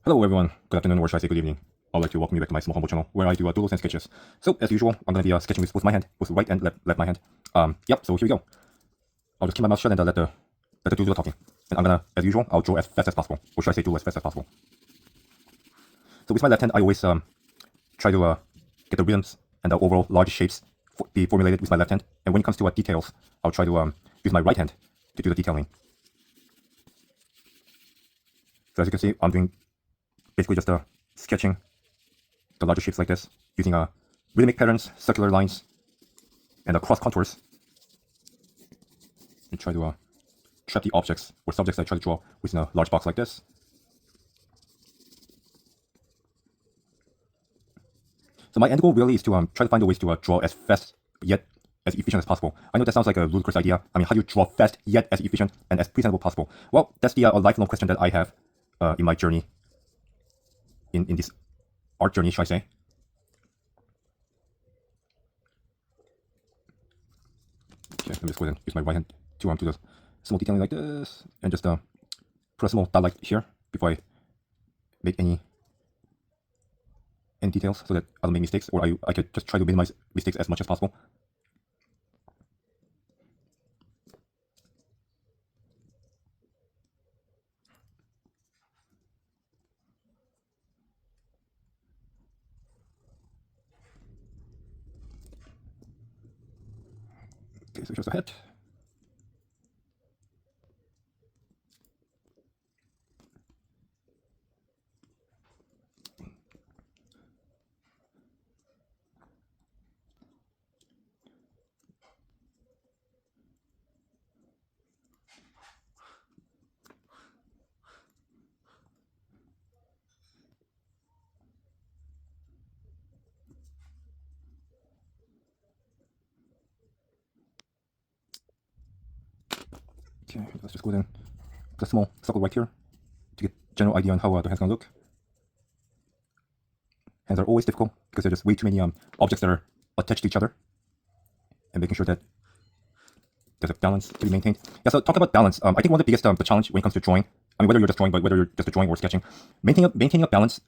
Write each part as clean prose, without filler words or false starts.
Hello everyone, good afternoon, or should I say good evening. I'd like to welcome you back to my small humble channel where I do doodles and sketches. So as usual, I'm going to be sketching with both my hand, with right and left my hand. Yep, so here we go. I'll just keep my mouth shut and let the doodle do the talking. And I'm gonna, as usual, I'll draw as fast as possible. Or should I say doodle as fast as possible. So with my left hand, I always try to get the rhythms and the overall large shapes be formulated with my left hand. And when it comes to details, I'll try to use my right hand to do the detailing. So as you can see, I'm doing basically just sketching the larger shapes like this, using rhythmic patterns, circular lines, and cross contours. And try to trap the objects or subjects I try to draw within a large box like this. So my end goal really is to try to find a ways to draw as fast yet as efficient as possible. I know that sounds like a ludicrous idea. I mean, how do you draw fast yet as efficient and as presentable possible? Well, that's the lifelong question that I have in my journey, in this art journey, should I say. Okay, let me just go ahead and use my right hand to do the small detailing like this, and just put a small dot like here before I make any details, so that I don't make mistakes, or I could just try to minimize mistakes as much as possible. Okay, so here's the head. Okay, let's just go ahead and put a small circle right here to get a general idea on how the hand's gonna look. Hands are always difficult because there's just way too many objects that are attached to each other, and making sure that there's a balance to be maintained. Yeah, so talk about balance. I think one of the biggest the challenge when it comes to drawing, I mean, whether you're just drawing, but whether you're just drawing or sketching, maintaining a balance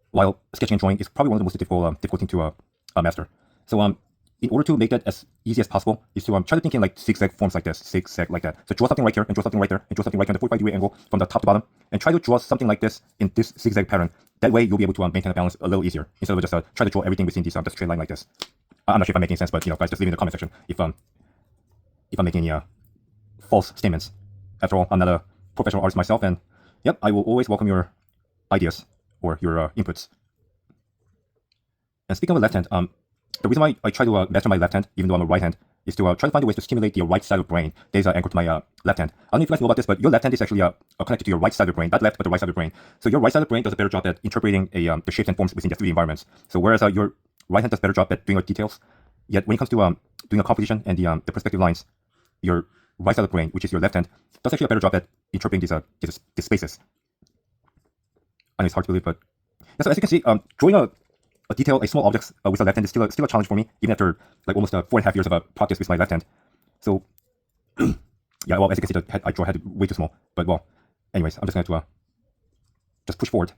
while sketching and drawing is probably one of the most difficult thing to master. So in order to make that as easy as possible, is to try to think in like zigzag forms like this, zigzag like that. So draw something right here, and draw something right there, and draw something right here on the 45-degree angle from the top to bottom, and try to draw something like this in this zigzag pattern. That way, you'll be able to maintain a balance a little easier instead of just try to draw everything within this straight line like this. I'm not sure if I'm making sense, but guys, just leave it in the comment section if I'm making any false statements. After all, I'm not a professional artist myself, and yep, I will always welcome your ideas or your inputs. And speaking of the left hand, the reason why I try to master my left hand, even though I'm a right hand, is to try to find a way to stimulate the right side of the brain that is anchored to my left hand. I don't know if you guys know about this, but your left hand is actually connected to your right side of the brain, not left, but the right side of the brain. So your right side of the brain does a better job at interpreting the shapes and forms within the 3D environments. So whereas your right hand does a better job at doing the details, yet when it comes to doing a composition and the perspective lines, your right side of the brain, which is your left hand, does actually a better job at interpreting these spaces. I know it's hard to believe, but yeah, so as you can see, drawing a detail, a small object with the left hand is still a challenge for me, even after like almost 4.5 years of practice with my left hand. So yeah, well, as you can see, the head I draw had way too small. But well, anyways, I'm just going to just push forward.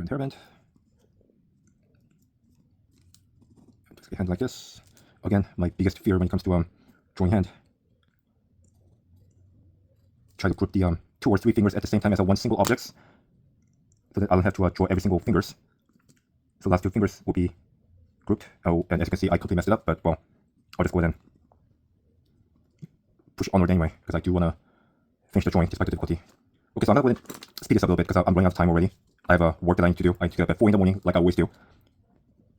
Hairband. Just a hand like this. Again, my biggest fear when it comes to drawing hand. Try to group the 2 or 3 fingers at the same time as one single object, so that I don't have to draw every single fingers. So the last 2 fingers will be grouped. Oh, and as you can see, I completely messed it up, but well, I'll just go ahead and push onward anyway, because I do want to finish the drawing despite the difficulty. Okay, so I'm going to speed this up a little bit because I'm running out of time already. I have work that I need to do. I need to get up at 4 in the morning, like I always do,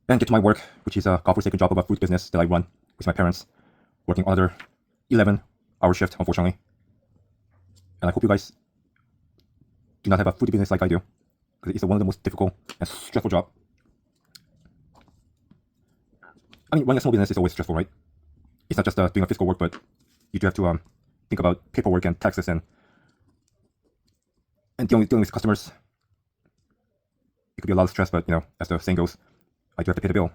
and get to my work, which is a godforsaken job of a fruit business that I run with my parents, working another 11-hour shift, unfortunately. And I hope you guys do not have a food business like I do, because it's one of the most difficult and stressful jobs. I mean, running a small business is always stressful, right? It's not just doing a physical work, but you do have to think about paperwork and taxes and dealing with customers. It could be a lot of stress, but as the saying goes, I do have to pay the bill.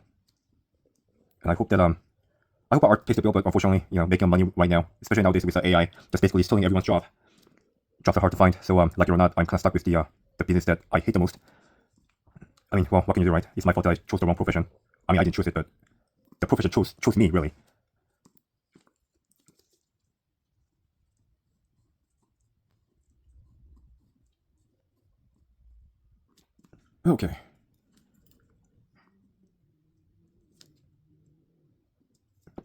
And I hope that art pays the bill, but unfortunately, making money right now, especially nowadays with AI, just basically stealing everyone's job. Jobs are hard to find, so like it or not, I'm kind of stuck with the business that I hate the most. I mean, well, what can you do, right? It's my fault that I chose the wrong profession. I mean, I didn't choose it, but the profession chose me, really. Okay.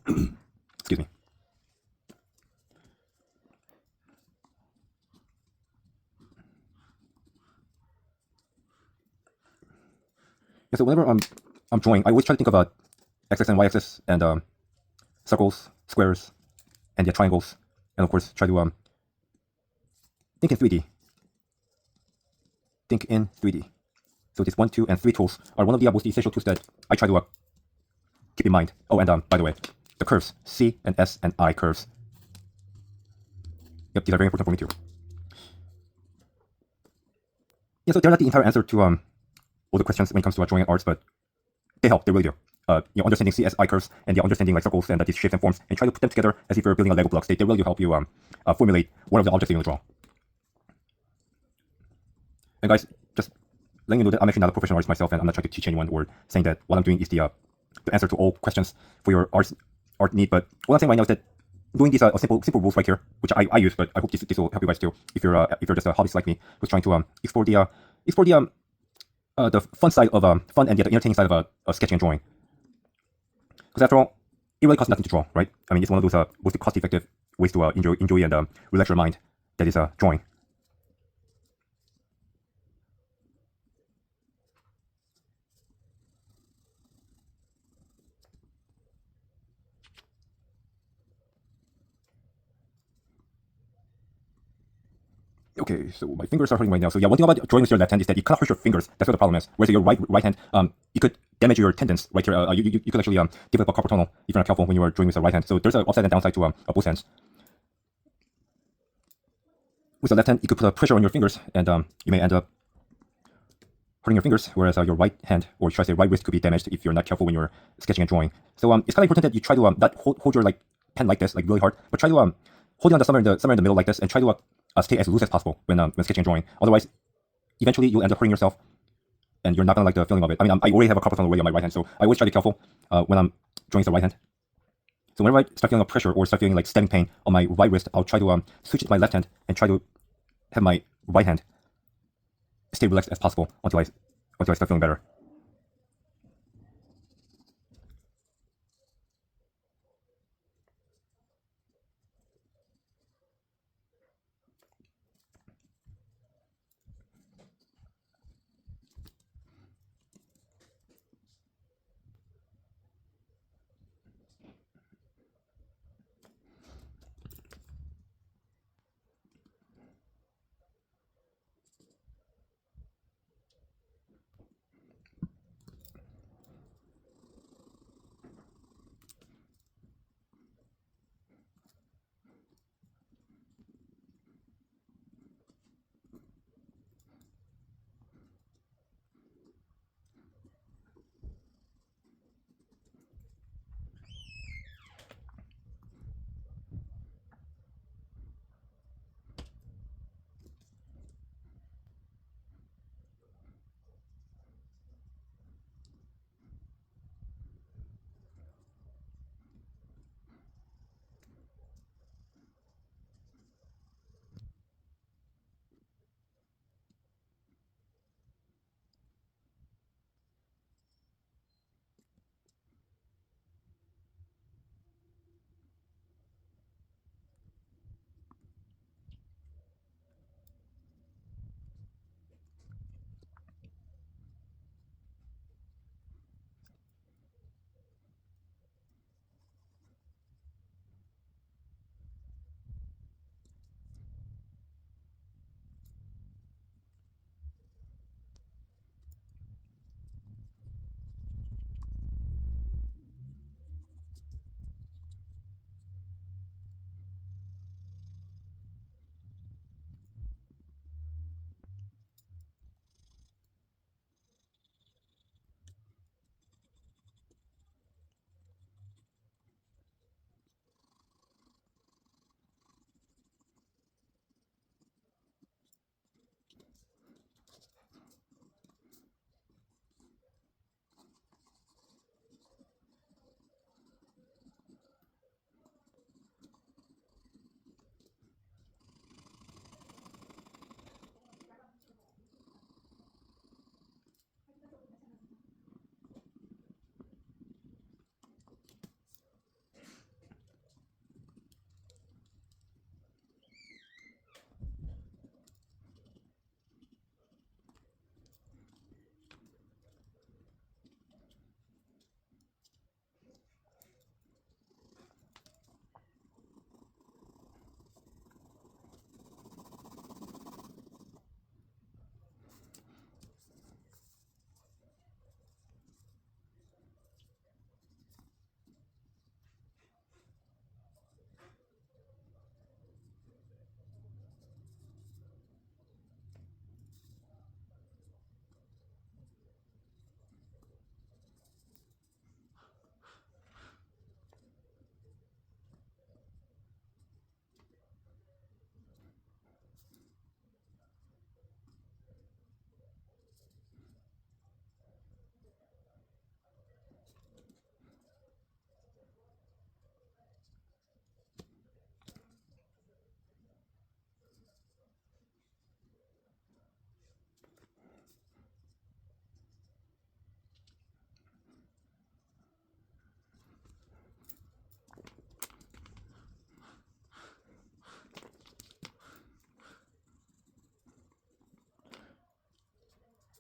Excuse me. Yeah, so whenever I'm drawing, I always try to think about x-axis and y-axis and circles, squares, and triangles, and of course try to think in 3D. Think in 3D. So these 1, 2, and 3 tools are one of the most essential tools that I try to keep in mind. Oh, and by the way, the curves, C and S and I curves. Yep, these are very important for me too. Yeah, so they're not the entire answer to all the questions when it comes to drawing and arts, but they help. They really do. Understanding CSI curves and understanding like circles and these shapes and forms, and try to put them together as if you're building a Lego blocks. They really do help you formulate one of the objects you're going to draw. And guys, just letting you know that I'm actually not a professional artist myself, and I'm not trying to teach anyone or saying that what I'm doing is the answer to all questions for your art need. But what I'm saying right now is that doing these simple rules right here, which I use, but I hope this will help you guys too. If you're just a hobbyist like me who's trying to explore the fun side of fun and the entertaining side of sketching and drawing. Because after all, it really costs nothing to draw, right? I mean, it's one of those most cost-effective ways to enjoy and relax your mind. That is drawing. Okay, so my fingers are hurting right now. So yeah, one thing about drawing with your left hand is that it kind of hurts your fingers. That's what the problem is. Whereas your right hand, it could damage your tendons right here. You could actually develop a carpal tunnel if you're not careful when you are drawing with the right hand. So there's an upside and downside to both hands. With the left hand, you could put pressure on your fingers, and you may end up hurting your fingers. Whereas your right hand, or should I say right wrist, could be damaged if you're not careful when you're sketching and drawing. So it's kind of important that you try to not hold your pen like this, like really hard, but try to hold it on somewhere in the middle like this, and try to stay as loose as possible when sketching and drawing. Otherwise, eventually you'll end up hurting yourself, and you're not gonna like the feeling of it. I mean, I already have a carpal tunnel already on my right hand, so I always try to be careful when I'm drawing with the right hand. So whenever I start feeling a pressure or start feeling like stabbing pain on my right wrist, I'll try to switch it to my left hand and try to have my right hand stay relaxed as possible until I start feeling better.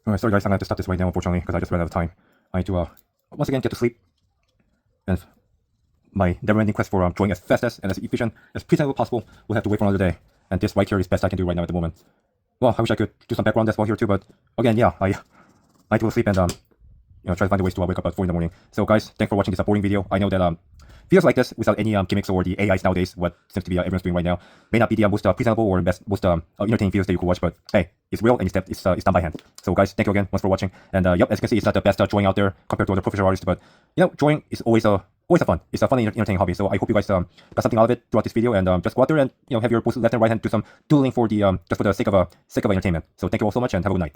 Alright, sorry guys, I'm gonna have to stop this right now, unfortunately, because I just ran out of time. I need to once again get to sleep. And my never-ending quest for drawing as fast as and as efficient as presentable possible will have to wait for another day. And this right here is best I can do right now at the moment. Well, I wish I could do some background as well here too, but again, yeah, I need to go sleep and try to find a ways to wake up at 4 in the morning. So guys, thanks for watching this boring video. I know that videos like this without any gimmicks or the AIs nowadays, what seems to be everyone's doing right now, may not be the most presentable or most entertaining videos that you could watch, but hey, it's real and it's done by hand. So guys, thank you again once for watching. And yep, as you can see, it's not the best drawing out there compared to other professional artists, but drawing is always a fun. It's a funny, entertaining hobby. So I hope you guys got something out of it throughout this video, and just go out there and have your both left and right hand do some doodling for the just for the sake of entertainment. So thank you all so much and have a good night.